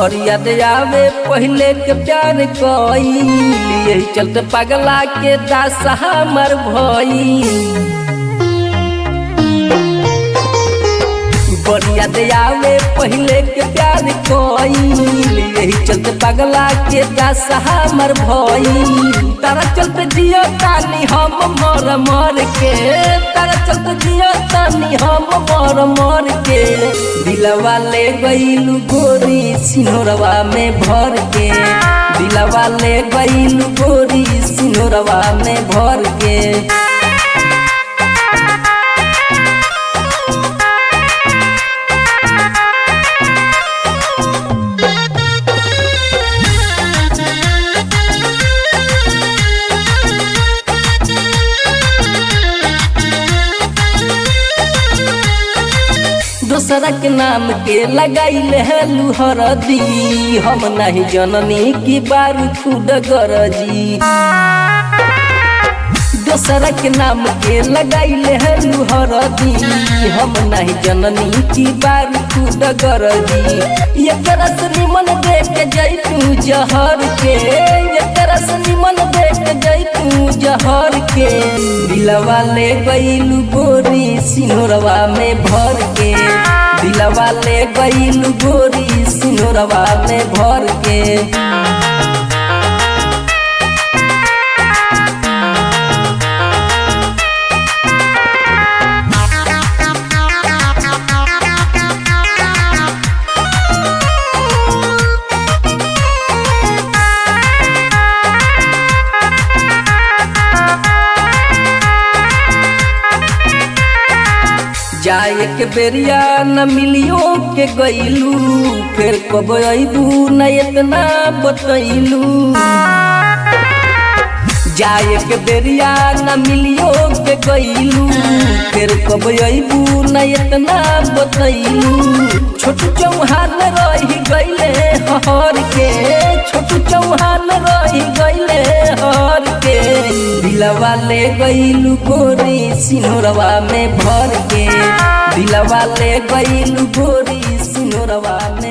बड़ी याद आवे पहले के प्यार कईल, यही चलते पगला के दास हमर भइल। बड़ी याद आवे पहले के प्यार कईल, यही चलते पगला के दास हमर भइल। तारा चलते जियो तानी हम मर मर के, तारा चलते जियो तानी हम मर मर के। दिलवा ले गइलू गोरी सिनोरवा में भर के, दिलवा ले गइलू गोरी सिनोरवा में भर के। दूसरा के नाम के लगाइले है लुहरदी, हम नहीं जननी की बारू खुद गरजी। दूसरा के नाम के लगाइले है लुहरदी, हम नहीं जननी की बारू खुद गरजी। ये तरस निमन देख के जैतू जहर के, ये तरस निमन देख के जैतू जहर के। दिलवा ले गइलू गोरी सिनोरवा में भर के, दिलवा ले गइलू गोरी सिनोरवा में भर के। जाए के बेरिया न मिलियो के गइलू, फिर कब अइबू न इतना बतैलू। जाए के बेरिया न मिलियो के गइलू, फिर कब अइबू न इतना बतैलू। छोटू चौहान रही गइले हर के, छोटू चौहान रही गइले हर के। दिलवा ले गइलू गोरी सिनोरवा में भर के, दिलवा ले गइलू गोरी सिनोरवा में।